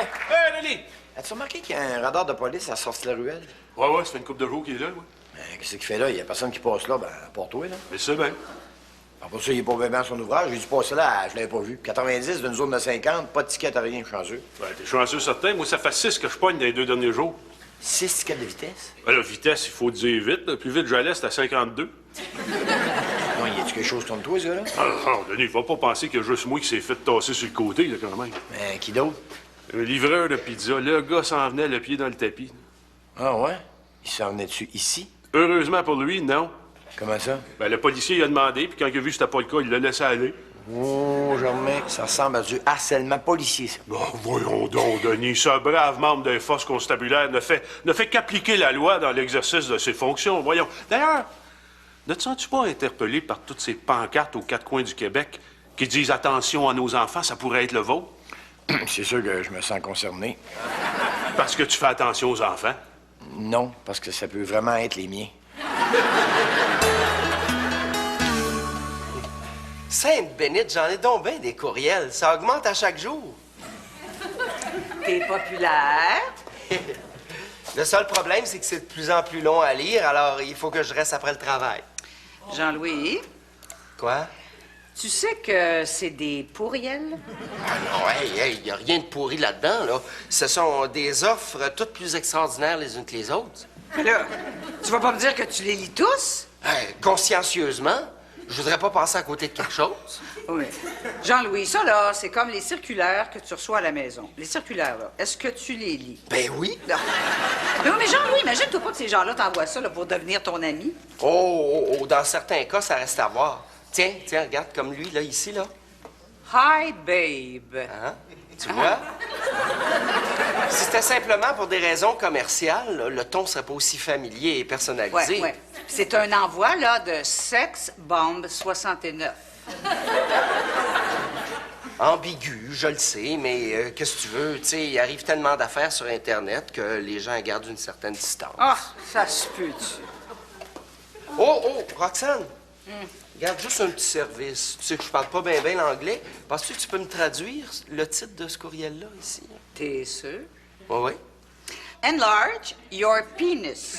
Benjamin, Hé, Denis! as-tu remarqué qu'il y a un radar de police à la sortie de la ruelle? Ouais, ça fait une couple de jours qu'il est là, ouais. Qu'est-ce qu'il fait là? Il y a personne qui passe là, à part toi, là. Mais c'est bien. Pour ça, il est pas bien son ouvrage. J'ai dû passer là, je l'avais pas vu. 90 d'une zone de 50, pas de ticket à rien, chanceux. Ouais, t'es chanceux certain. Moi, ça fait 6 que je pogne dans les 2 derniers jours. 6 tickets de vitesse? Ben, la vitesse, il faut dire vite. Là. Plus vite j'allais, c'était à 52. Non, y a-tu quelque chose contre toi, ça, là? Ah, Denis, va pas penser qu'il y a juste moi qui s'est fait tasser sur le côté, là, quand même. Qui d'autre? Un livreur de pizza. Le gars s'en venait le pied dans le tapis. Ah, ouais? Il s'en venait dessus ici? Heureusement pour lui, non. Comment ça? Ben, le policier, il a demandé, puis quand il a vu que c'était pas le cas, il l'a laissé aller. Oh, Germain, ça ressemble à du harcèlement policier, ça. Bon, voyons donc, Denis. Ce brave membre des forces constabulaires ne fait qu'appliquer la loi dans l'exercice de ses fonctions. Voyons. D'ailleurs, ne te sens-tu pas interpellé par toutes ces pancartes aux 4 coins du Québec qui disent « Attention à nos enfants, ça pourrait être le vôtre » C'est sûr que je me sens concerné. parce que tu fais attention aux enfants? Non, parce que ça peut vraiment être les miens. Sainte bénite, j'en ai donc bien des courriels. Ça augmente à chaque jour. T'es populaire. Le seul problème, c'est que c'est de plus en plus long à lire, alors il faut que je reste après le travail. Jean-Louis, Quoi? tu sais que c'est des pourriels? Ah non, il n'y a rien de pourri là-dedans, là. Ce sont des offres toutes plus extraordinaires les unes que les autres. Mais là, tu vas pas me dire que tu les lis tous? Consciencieusement, je voudrais pas passer à côté de quelque chose. Oui. Jean-Louis, ça, là, c'est comme les circulaires que tu reçois à la maison. Les circulaires, là, est-ce que tu les lis? Ben oui. Non. Mais Jean-Louis, imagine-toi pas que ces gens-là t'envoient ça là, pour devenir ton ami. Oh, dans certains cas, ça reste à voir. Tiens, regarde, comme lui, là, ici, là. Hi, babe. Hein? Tu vois? Si c'était simplement pour des raisons commerciales, là, le ton serait pas aussi familier et personnalisé. Ouais. C'est un envoi, là, de Sex Bomb 69. Ambigu, je le sais, mais qu'est-ce que tu veux? Tu sais, il arrive tellement d'affaires sur Internet que les gens gardent une certaine distance. Ah, ça se peut-tu? Oh, Roxane! Regarde, juste un petit service. Tu sais que je parle pas bien l'anglais. Penses-tu que tu peux me traduire le titre de ce courriel-là, ici? T'es sûr? Oui. Enlarge your penis.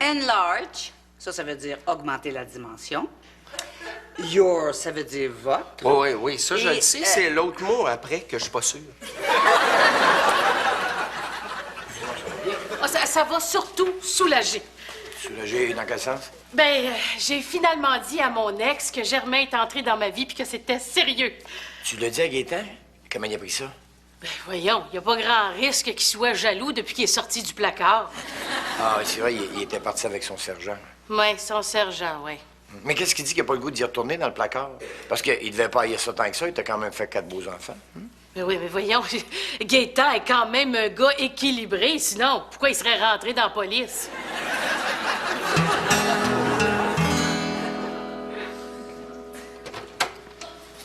Enlarge, ça veut dire augmenter la dimension. Your, ça veut dire votre. Oui, ça, je le sais. C'est l'autre mot après que je suis pas sûr. Ça va surtout soulager. Soulagé dans quel sens? J'ai finalement dit à mon ex que Germain est entré dans ma vie puis que c'était sérieux. Tu l'as dit à Gaétan? Comment il a pris ça? Voyons, il n'y a pas grand risque qu'il soit jaloux depuis qu'il est sorti du placard. Ah, oui, c'est vrai, il était parti avec son sergent. Oui, son sergent, oui. Mais qu'est-ce qu'il dit qu'il n'a pas le goût d'y retourner dans le placard? Parce qu'il devait pas haïr ça tant que ça, il t'a quand même fait 4 beaux enfants. Mais oui, mais voyons, Gaétan est quand même un gars équilibré, sinon, pourquoi il serait rentré dans la police?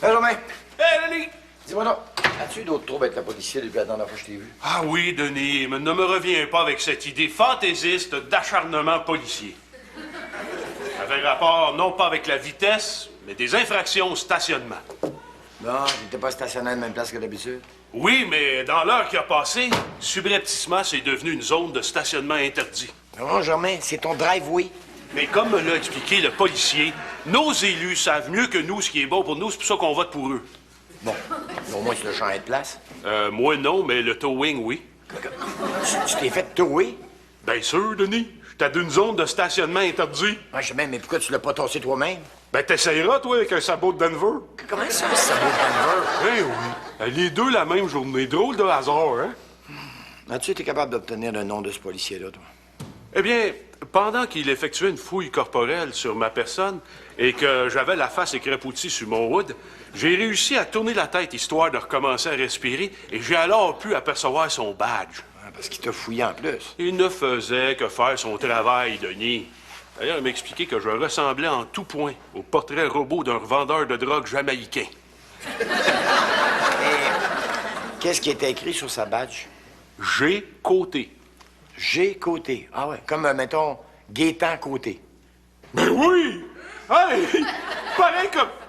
Benjamin, Hé, Denis! dis-moi donc, as-tu eu d'autres troubles avec la policier depuis la dernière fois que je t'ai vu? Ah oui, Denis, mais ne me reviens pas avec cette idée fantaisiste d'acharnement policier. Ça avait rapport non pas avec la vitesse, mais des infractions au stationnement. Non, il n'était pas stationné à la même place que d'habitude. Oui, mais dans l'heure qui a passé, subrepticement, c'est devenu une zone de stationnement interdit. Non, Germain, c'est ton driveway. Mais comme me l'a expliqué le policier, nos élus savent mieux que nous ce qui est bon pour nous, c'est pour ça qu'on vote pour eux. Bon, au moins tu l'as changé de place. Moi non, mais le towing, oui. Tu t'es fait tower? Bien sûr, Denis. J'étais d'une zone de stationnement interdit. Ouais, Germain, mais pourquoi tu l'as pas tassé toi-même? Ben, t'essayeras, toi, avec un sabot de Denver. Comment ça, ça vaut Denver? Eh oui. Les deux la même journée. Drôle de hasard, hein? As-tu été capable d'obtenir le nom de ce policier-là, toi? Eh bien, pendant qu'il effectuait une fouille corporelle sur ma personne et que j'avais la face écrapoutie sur mon hood, j'ai réussi à tourner la tête histoire de recommencer à respirer et j'ai alors pu apercevoir son badge. Ah, parce qu'il t'a fouillé en plus. Il ne faisait que faire son travail, Denis. D'ailleurs, il m'a expliqué que je ressemblais en tout point au portrait robot d'un revendeur de drogue jamaïcain. Qu'est-ce qui était écrit sur sa badge? G. Côté. G. Côté. Ah ouais, comme, mettons, Gaétan Côté. Ben oui! Hey!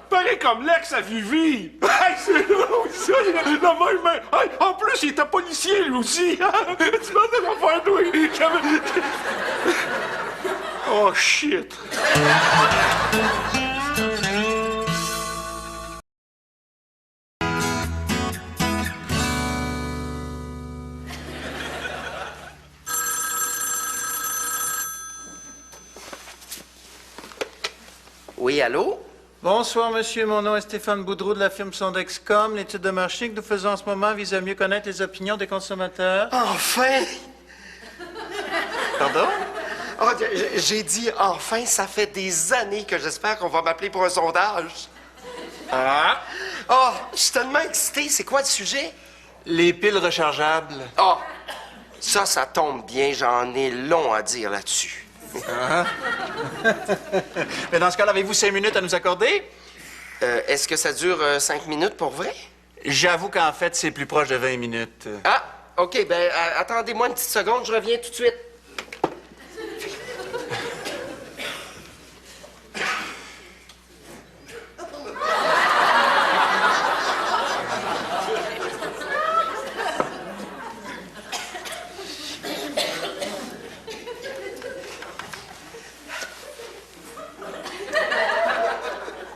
Pareil comme l'ex à Vivi. Hey, c'est drôle, ça. Le même. Hey, en plus, il était policier, lui aussi. Tu vas te faire douiller. Oh, shit. Oui, allô? Bonsoir, monsieur. Mon nom est Stéphane Boudreau de la firme Sondexcom. L'étude de marché que nous faisons en ce moment vise à mieux connaître les opinions des consommateurs. Enfin! Pardon? Oh, j'ai dit enfin, ça fait des années que j'espère qu'on va m'appeler pour un sondage. Ah! Oh, je suis tellement excité. C'est quoi le sujet? Les piles rechargeables. Oh, ça tombe bien. J'en ai long à dire là-dessus. Mais dans ce cas-là, avez-vous 5 minutes à nous accorder? Est-ce que ça dure 5 minutes pour vrai? J'avoue qu'en fait, c'est plus proche de 20 minutes. Ah, OK. Ben, attendez-moi une petite seconde. Je reviens tout de suite.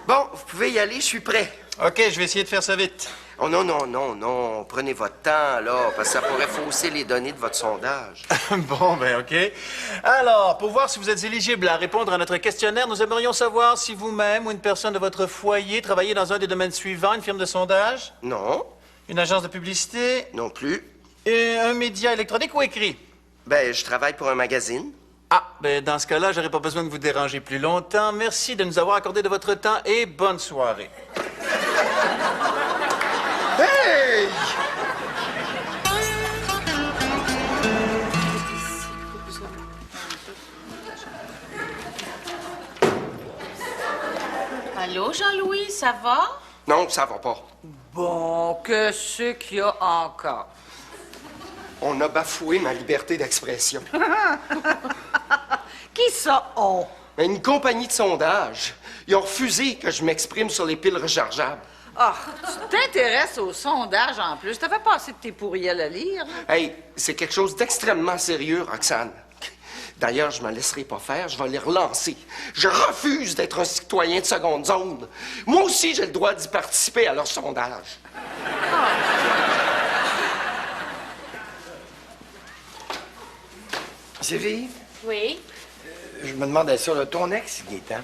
Bon, vous pouvez y aller, je suis prêt. OK, je vais essayer de faire ça vite. Oh non, non, non, non. Prenez votre temps, là, parce que ça pourrait fausser les données de votre sondage. Bon, ben OK. Alors, pour voir si vous êtes éligible à répondre à notre questionnaire, nous aimerions savoir si vous-même ou une personne de votre foyer travaillez dans un des domaines suivants, une firme de sondage, Non, une agence de publicité, non plus. et un média électronique ou écrit. Ben, je travaille pour un magazine. Ah, ben dans ce cas-là, j'aurais pas besoin de vous déranger plus longtemps. Merci de nous avoir accordé de votre temps et bonne soirée. Hey! Allô, Jean-Louis, ça va? Non, ça va pas. Bon, que ce qu'il y a encore? On a bafoué ma liberté d'expression. Qui ça, on? Une compagnie de sondage. Ils ont refusé que je m'exprime sur les piles rechargeables. Ah, tu t'intéresses au sondage en plus. T'avais pas assez de tes pourriels à lire, là? Hey, c'est quelque chose d'extrêmement sérieux, Roxane. D'ailleurs, je me laisserai pas faire, je vais les relancer. Je refuse d'être un citoyen de seconde zone. Moi aussi, j'ai le droit d'y participer à leur sondage. Sylvie, Oui. je me demandais ça, là, ton ex, Gaétan,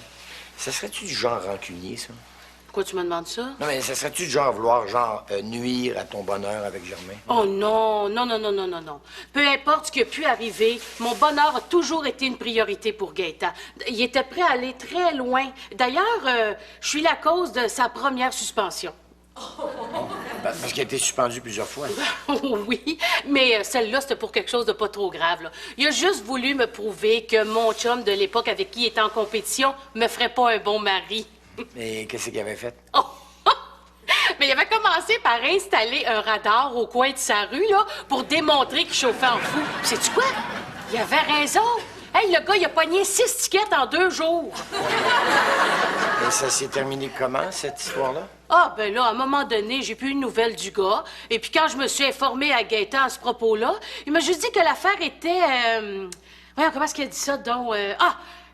ça serait-tu du genre rancunier, ça? Pourquoi tu me demandes ça? Non, mais ça serait-tu du genre vouloir, nuire à ton bonheur avec Germain? Oh non, non, non, non, non, non, non. Peu importe ce qui a pu arriver, mon bonheur a toujours été une priorité pour Gaétan. Il était prêt à aller très loin. D'ailleurs, je suis la cause de sa première suspension. Parce qu'il a été suspendu plusieurs fois. Oui, mais celle-là, c'était pour quelque chose de pas trop grave, là. Il a juste voulu me prouver que mon chum de l'époque avec qui il était en compétition me ferait pas un bon mari. Mais qu'est-ce qu'il avait fait? Oh! Mais il avait commencé par installer un radar au coin de sa rue, là, pour démontrer qu'il chauffait en fou. Sais-tu quoi? Il avait raison. Hey, le gars, il a pogné 6 tickets en 2 jours. Et ça s'est terminé comment, cette histoire-là? Ah, ben là, à un moment donné, j'ai plus une nouvelle du gars. Et puis quand je me suis informée à Gaétan à ce propos-là, il m'a juste dit que l'affaire était... Voyons, comment est-ce qu'il a dit ça, donc?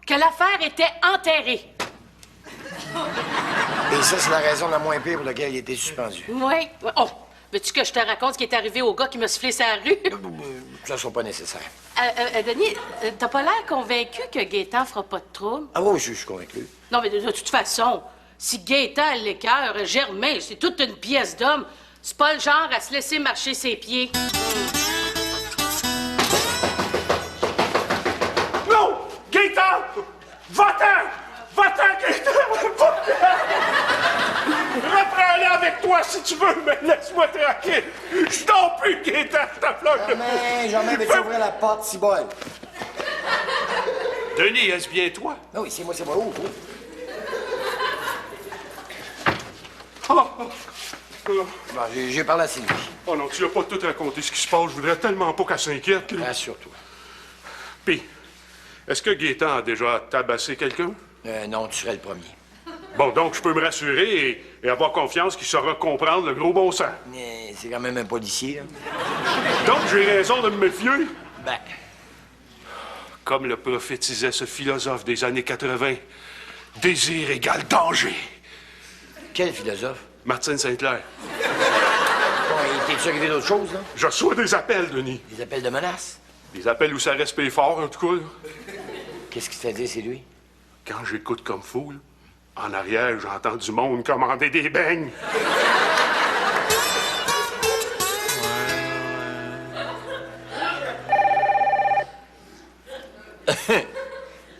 Que l'affaire était enterrée. Et ça, c'est la raison la moins pire pour laquelle il a été suspendu. Oui. Oh, veux-tu que je te raconte ce qui est arrivé au gars qui m'a soufflé sa rue? Ça ne sera pas nécessaire. Denis, t'as pas l'air convaincu que Gaétan fera pas de trouble? Ah oui, je suis convaincu. Non, mais de toute façon, si Gaétan a l'écœur, Germain, c'est toute une pièce d'homme. C'est pas le genre à se laisser marcher ses pieds. Non! Gaétan! Va-t'en! Va-t'en, Gaétan! Va-t'en! Reprends-le avec toi si tu veux, mais laisse-moi tranquille. Je t'en prie, Gaétan, je t'appelle. Germain, vais-tu ouvrir la porte, si bol? Denis, est-ce bien toi? Non, oui, c'est moi, ouvre. Oh, Bon, j'ai parlé à Sylvie. oh non, tu n'as pas tout raconté ce qui se passe. Je voudrais tellement pas qu'elle s'inquiète. Rassure-toi. Puis, est-ce que Gaétan a déjà tabassé quelqu'un? Non, tu serais le premier. Bon, donc je peux me rassurer et avoir confiance qu'il saura comprendre le gros bon sens. Mais c'est quand même un policier, là. Donc j'ai raison de me méfier. Ben, Comme le prophétisait ce philosophe des années 80, désir égale danger. quel philosophe? Martine Saint-Clair. Bon, et t'es-tu arrivé d'autre chose, là? Je reçois des appels, Denis. Des appels de menaces? Des appels où ça respire fort, en tout cas. Là. Qu'est-ce qui te fait dire, c'est lui? Quand j'écoute comme fou, là, en arrière, j'entends du monde commander des beignes.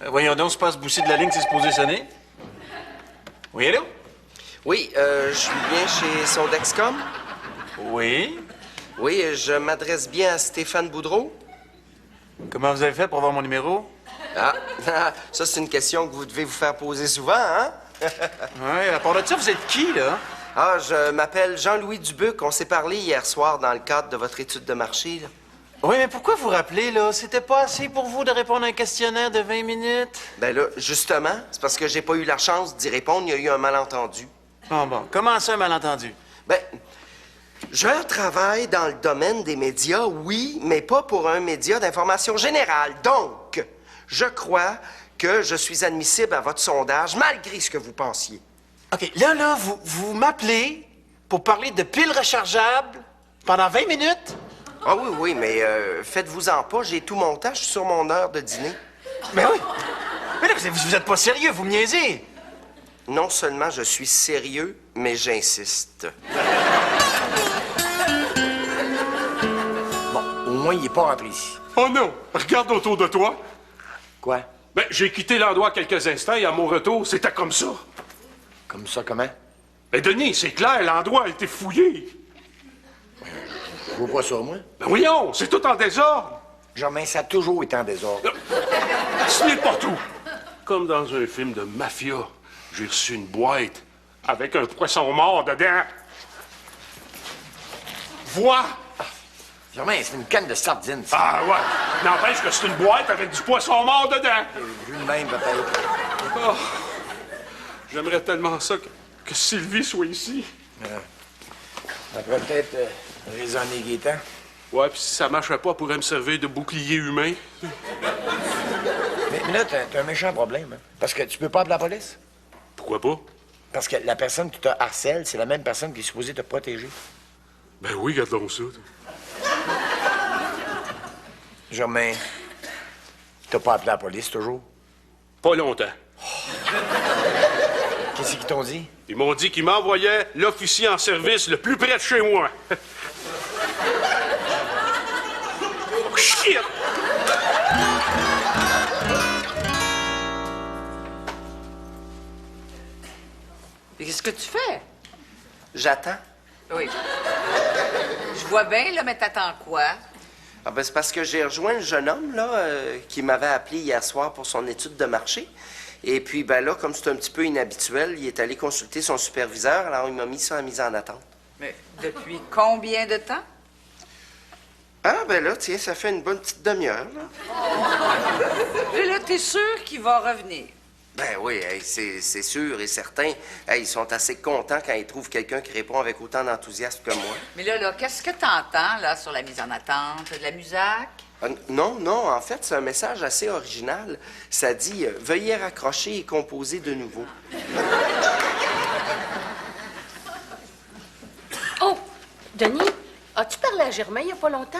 Voyons donc, c'est pas ce boussi de la ligne qui c'est supposé sonner. Oui, allô? Oui, je suis bien chez Sondexcom. Oui. Oui, je m'adresse bien à Stéphane Boudreau. Comment vous avez fait pour avoir mon numéro? Ah, ça, c'est une question que vous devez vous faire poser souvent, hein? Oui, à part de ça, vous êtes qui, là? Ah, je m'appelle Jean-Louis Dubuc. On s'est parlé hier soir dans le cadre de votre étude de marché, là. Oui, mais pourquoi vous rappelez, là? C'était pas assez pour vous de répondre à un questionnaire de 20 minutes? Ben là, justement, c'est parce que j'ai pas eu la chance d'y répondre. Il y a eu un malentendu. Bon. Comment ça, un malentendu? Ben, je travaille dans le domaine des médias, oui, mais pas pour un média d'information générale. Donc, je crois que je suis admissible à votre sondage, malgré ce que vous pensiez. OK, là, vous m'appelez pour parler de piles rechargeables pendant 20 minutes? Ah oui, mais faites-vous-en pas, j'ai tout mon temps, je suis sur mon heure de dîner. Mais oui! Mais là, vous êtes pas sérieux, vous me niaisez! Non seulement je suis sérieux, mais j'insiste. Bon, au moins, il est pas rentré ici. Oh non! Regarde autour de toi. Quoi? Ben, j'ai quitté l'endroit quelques instants et à mon retour, c'était comme ça. Comme ça, comment? Ben, Denis, c'est clair, l'endroit a été fouillé. Je vois pas ça, moi. Ben, voyons, c'est tout en désordre. Germain, ça a toujours été en désordre. Ce n'est pas tout. Comme dans un film de mafia, j'ai reçu une boîte avec un poisson mort dedans. Vois! Germain, c'est une canne de sardines, ça. Ah ouais! N'empêche que c'est une boîte avec du poisson mort dedans. Vu de même, peut-être. Oh, j'aimerais tellement ça que Sylvie soit ici. On pourrait peut-être raisonner Gaétan. Ouais, puis si ça marcherait pas, elle pourrait me servir de bouclier humain. Mais là, t'as un méchant problème, hein? Parce que tu peux pas appeler la police. Pourquoi pas? Parce que la personne qui te harcèle, c'est la même personne qui est supposée te protéger. Ben oui, regarde donc ça. Germain, t'as pas appelé la police, toujours? Pas longtemps. Qu'est-ce qu'ils t'ont dit? Ils m'ont dit qu'ils m'envoyaient l'officier en service le plus près de chez moi. Oh, shit! Et qu'est-ce que tu fais? J'attends. Oui. Je vois bien, là, mais t'attends quoi? Ah ben c'est parce que j'ai rejoint le jeune homme, là, qui m'avait appelé hier soir pour son étude de marché. Et puis, ben là, comme c'est un petit peu inhabituel, il est allé consulter son superviseur, alors il m'a mis ça à mise en attente. Mais depuis combien de temps? Ah, ben là, tiens, ça fait une bonne petite demi-heure, là. Et là, t'es sûr qu'il va revenir? Ben oui, hey, c'est sûr et certain. Hey, ils sont assez contents quand ils trouvent quelqu'un qui répond avec autant d'enthousiasme que moi. Mais là, qu'est-ce que t'entends, là, sur la mise en attente? De la musique? Non, en fait, c'est un message assez original. Ça dit « Veuillez raccrocher et composer de nouveau ». Oh, Denis, as-tu parlé à Germain il y a pas longtemps?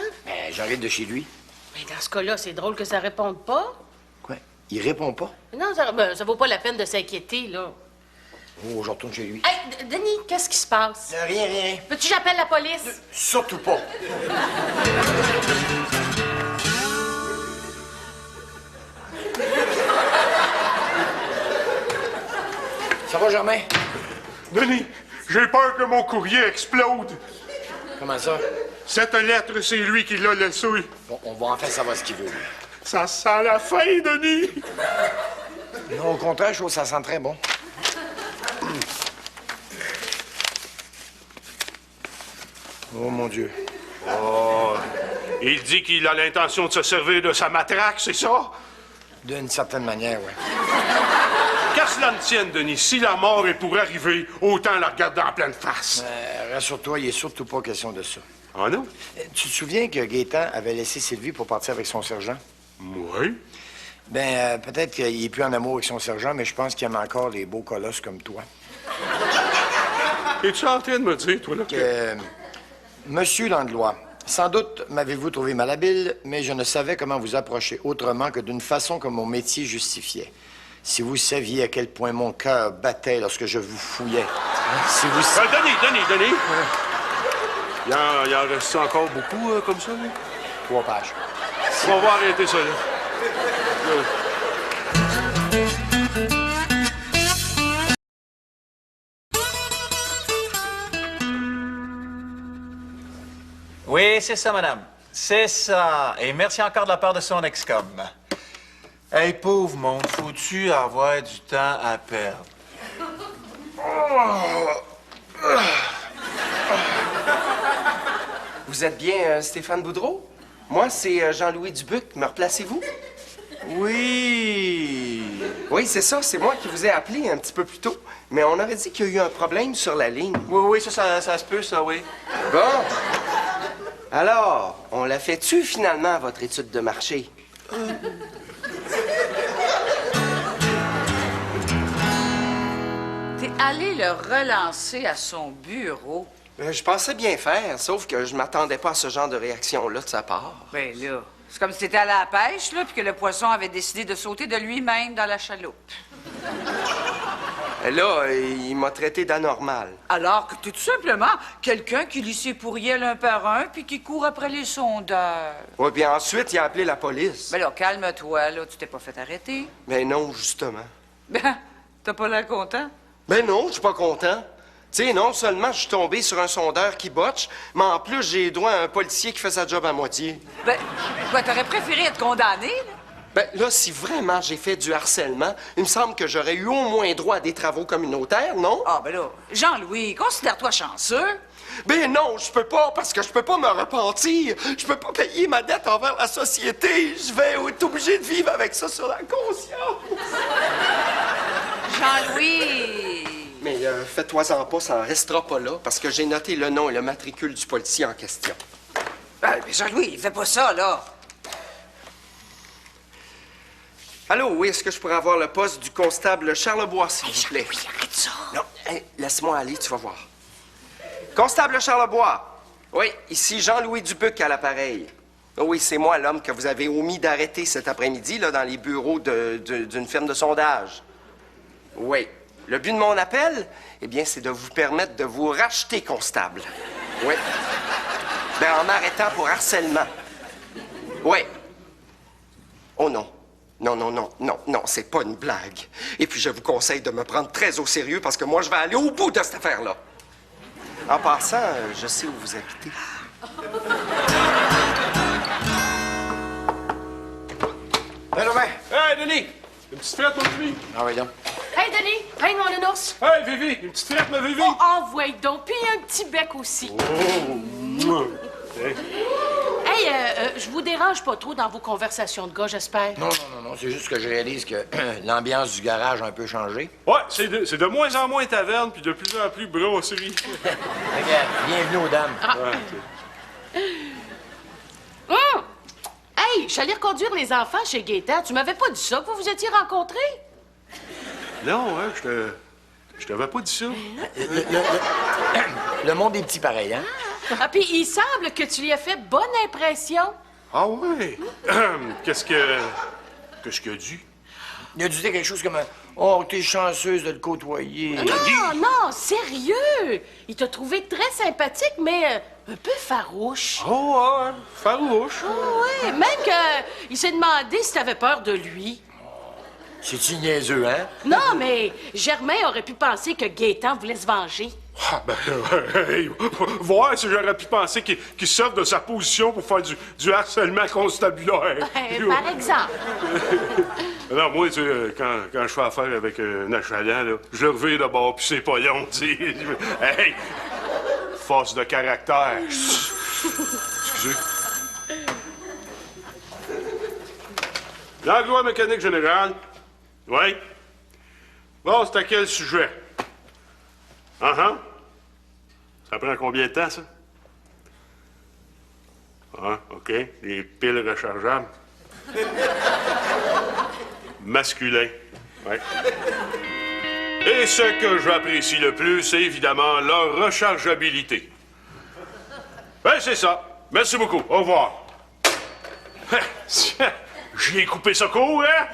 J'arrive de chez lui. Mais dans ce cas-là, c'est drôle que ça réponde pas. Quoi? Il répond pas? Non, ça vaut pas la peine de s'inquiéter, là. Oh, je retourne chez lui. Hey, Denis, qu'est-ce qui se passe? Rien. Peux-tu que j'appelle la police? Surtout pas. Ça va, Germain? Denis, j'ai peur que mon courrier explose. Comment ça? Cette lettre, c'est lui qui l'a laissée. Bon, on va enfin savoir ce qu'il veut. Ça sent la fin, Denis. Non, au contraire, je trouve que ça sent très bon. Oh, mon Dieu. Oh, il dit qu'il a l'intention de se servir de sa matraque, c'est ça? D'une certaine manière, oui. Qu'à cela ne tienne, Denis, si la mort est pour arriver, autant la regarder en pleine face. Rassure-toi, il est surtout pas question de ça. Ah non? Tu te souviens que Gaétan avait laissé Sylvie pour partir avec son sergent? Oui. Peut-être qu'il est plus en amour avec son sergent, mais je pense qu'il aime encore les beaux colosses comme toi. Es-tu en train de me dire, toi, là, que... Monsieur Langlois, sans doute m'avez-vous trouvé malhabile, mais je ne savais comment vous approcher autrement que d'une façon que mon métier justifiait. Si vous saviez à quel point mon cœur battait lorsque je vous fouillais. Si vous... Denis! Il en reste encore beaucoup comme ça, là? 3 pages. On va arrêter ça, là. Oui, c'est ça, madame. C'est ça. Et merci encore de la part de son ex-com. Hey, pauvre monde, faut-tu avoir du temps à perdre? Vous êtes bien Stéphane Boudreau? Moi, c'est Jean-Louis Dubuc. Me replacez-vous? Oui. Oui, c'est ça. C'est moi qui vous ai appelé un petit peu plus tôt. Mais on aurait dit qu'il y a eu un problème sur la ligne. Oui, ça se peut, ça, oui. Bon. Alors, on l'a fait-tu finalement, votre étude de marché? T'es allé le relancer à son bureau. Je pensais bien faire, sauf que je m'attendais pas à ce genre de réaction-là de sa part. Ben là, c'est comme si t'étais allé à la pêche, là, puis que le poisson avait décidé de sauter de lui-même dans la chaloupe. Et là, il m'a traité d'anormal. Alors que t'es tout simplement quelqu'un qui lit ses pourriels un par un puis qui court après les sondeurs. Oui, puis ensuite, il a appelé la police. Ben là, calme-toi, là, tu t'es pas fait arrêter. Ben non, justement. Ben, t'as pas l'air content? Ben non, je suis pas content. Tu sais, non seulement je suis tombé sur un sondeur qui botche, mais en plus, j'ai droit à un policier qui fait sa job à moitié. Ben, t'aurais préféré être condamné, là? Ben là, si vraiment j'ai fait du harcèlement, il me semble que j'aurais eu au moins droit à des travaux communautaires, non? Ah, ben là, Jean-Louis, considère-toi chanceux. Ben non, je peux pas, parce que je peux pas me repentir. Je peux pas payer ma dette envers la société. Je vais être obligé de vivre avec ça sur la conscience. Jean-Louis! Mais fais-toi-en pas, ça en restera pas là, parce que j'ai noté le nom et le matricule du policier en question. Ben, mais Jean-Louis, fais pas ça, là. Allô, oui, est-ce que je pourrais avoir le poste du constable Charlebois, s'il vous plaît? Oui, arrête ça. Non, hey, laisse-moi aller, tu vas voir. Constable Charlebois. Oui, ici Jean-Louis Dubuc à l'appareil. Oh oui, c'est moi l'homme que vous avez omis d'arrêter cet après-midi, là, dans les bureaux d'une firme de sondage. Oui. Le but de mon appel, eh bien, c'est de vous permettre de vous racheter, constable. Oui. Ben, en m'arrêtant pour harcèlement. Oui. Oh non. Non, c'est pas une blague. Et puis, je vous conseille de me prendre très au sérieux parce que moi, je vais aller au bout de cette affaire-là. En passant, je sais où vous habitez. Hey, Robin! Hey, Denis! Une petite frette, mon Denis? Ah oui, donc. Hey, Denis! Hey, mon nounours! Hey, Vivi! Une petite frette, ma Vivi? Oh, envoie donc, puis un petit bec aussi. Hey, je vous dérange pas trop dans vos conversations de gars, j'espère? Non, c'est juste que je réalise que l'ambiance du garage a un peu changé. Ouais, c'est de moins en moins taverne, puis de plus en plus brasserie. Regarde, bienvenue aux dames. Hey, je suis allée reconduire les enfants chez Gaétan. Tu m'avais pas dit ça, que vous vous étiez rencontrés? Non, hein, je t'avais pas dit ça. Le monde est petit pareil, hein? Ah, puis il semble que tu lui as fait bonne impression. Ah ouais? Qu'est-ce qu'il a dit? Il a dû dire quelque chose comme « Oh, t'es chanceuse de le côtoyer. » Non, sérieux. Il t'a trouvé très sympathique, mais un peu farouche. Oh, ouais, farouche. Oh, oui, même qu'il s'est demandé si t'avais peur de lui. C'est-tu niaiseux, hein? Non, mais Germain aurait pu penser que Gaétan voulait se venger. Ah, ben, hey, voir si j'aurais pu penser qu'il sorte de sa position pour faire du harcèlement constabulaire. Par exemple. Non, moi, tu sais, quand je fais affaire avec un achalant, là, je le revire de bord, puis c'est pas long, tu sais. Hey! Force de caractère. Excusez. L'Anglois mécanique général. Oui. Bon, c'est à quel sujet? Ça prend combien de temps, ça? Ah, OK. Des piles rechargeables. Masculin. Ouais. Et ce que j'apprécie le plus, c'est évidemment leur rechargeabilité. Ben, c'est ça. Merci beaucoup. Au revoir. J'y ai coupé ça court, hein?